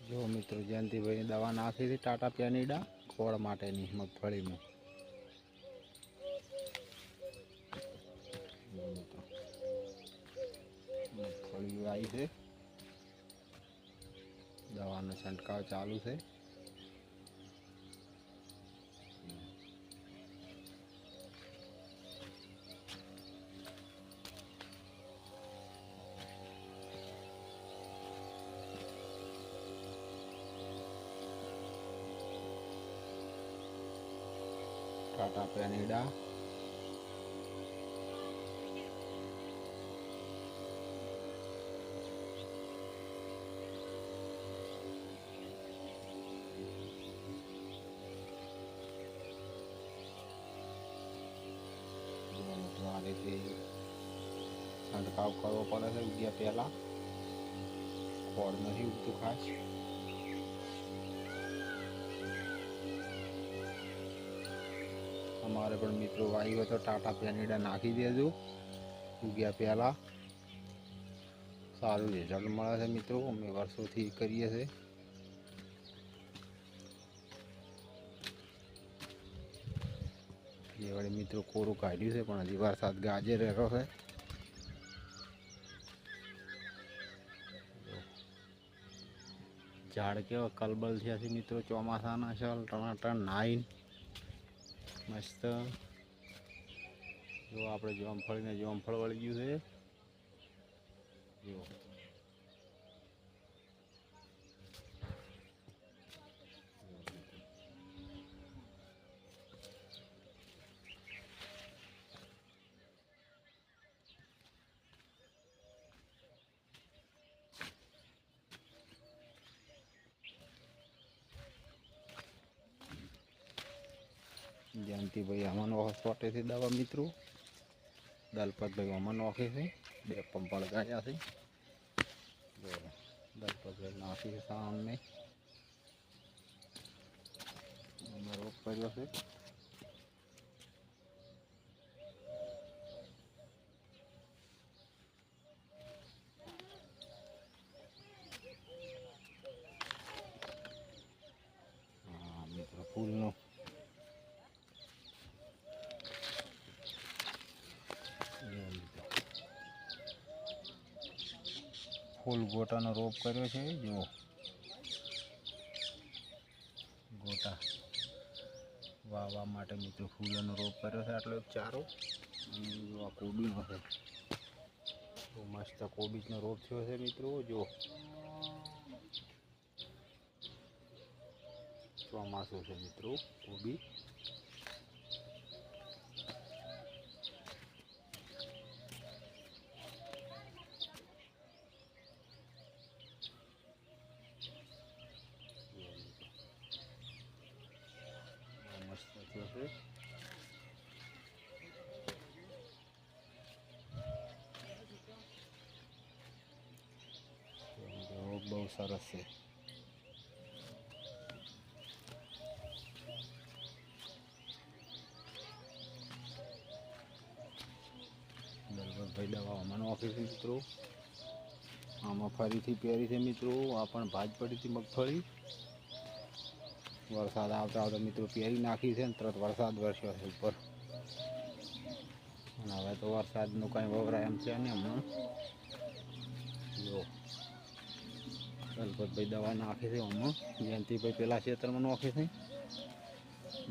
जो मित्रों जयंती भाई दवा नाखी थी टाटा पेनिडा खोड़ माटेनी मगफड़ी में। मगफड़ी आई है, दवा नो छंटकाव चालू है। टाटा पेनिडा छंटकाव करવો પડે છે ઉગ્યા પહેલા ખોળ નથી ઉગતું ખાસ। અમારે પણ મિત્રો વાયુ હોય તો ટાટા પેનિડા નાખી દેજો ઉગ્યા પહેલા, સારું રિઝલ્ટ મળે છે મિત્રો। અમે વર્ષોથી કરીએ છીએ। એ વળી મિત્રો કોરું કાઢ્યું છે પણ હજી વરસાદ ગાજે રહ્યો છે। ઝાડ કેવા કલબલ થયા છે મિત્રો ચોમાસાના છે ટનાટન નાઈન મસ્ત। જો આપણે જોમફળીને જોમફળ વળી ગયું છે જો। जयंती भाई अमन सोटे थी दवा मित्रों, दलपत भाई अमन ओखे थे बे पंप लगाया थे। दलपत भाई नाखी है सामने रोग कर्यो है। हाँ मित्रों फूल नो फूल गोटा नो रोप कर्यो छे जो गोटा वावा माटे मित्रों फूलों नो रोप कर्यो छे। आटलो एक चारो जो आ कोबी नो छे तो मस्त कोबीज नो रोप थयो छे मित्रों। जो ચોમાસું છે મિત્રો કોબી મસ્ત થયો છે। બહુ સરસ છે। भाई दवा मन ऑफिस मित्रों आम फरी थी पेरी थे मित्रों अपन भाज पड़ी थी मगफड़ी वरसाद आवता आवता मित्रों पेरी नाखी थे तरत वरसाद वरस्यो है ऊपर। हवे तो वरसाद नो कई ववराय एम छे ने हमने जो दलपत भाई दवा नाखी थी हम जयंती भाई पेला क्षेत्र में नाखी थी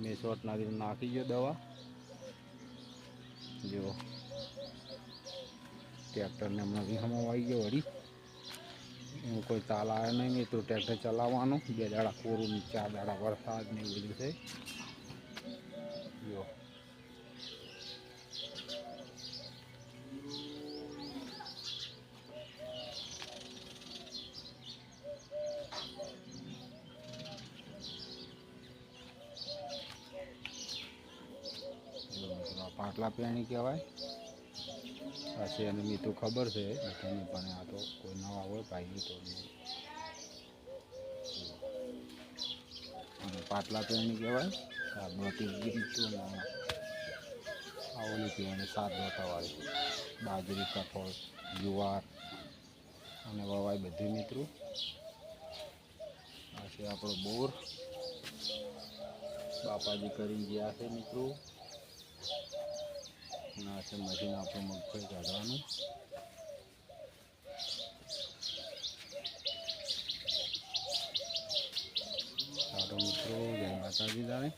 मैं शॉट नाखी गयो दवा। जो ट्रेक्टर ने हमने वीहमो आई गयो वरी कोई ताल आया नहीं मैं तो ट्रेक्टर चलावानो बे दाड़ा कोरू 4 दाड़ा वरसाद ने वजह से जो पाटला पेणी कहवाय पाछे एने मी तो खबर है बधाने पण आ तो कोई नवा होय भाई तो पाटला पेणी कहवाय आ मोटी गिरतो ना आवली पेणी सात दोतावाળી बाजरी कठोळ जुवार અને વવાય બધી મિત્રો છે આપણો બોર બાપાજી કરી ગયા છે મિત્રો. ના છે મશીન આપણું મગફળી કાઢવાનું. સારો મિત્રો, જય માતાજી. જાણે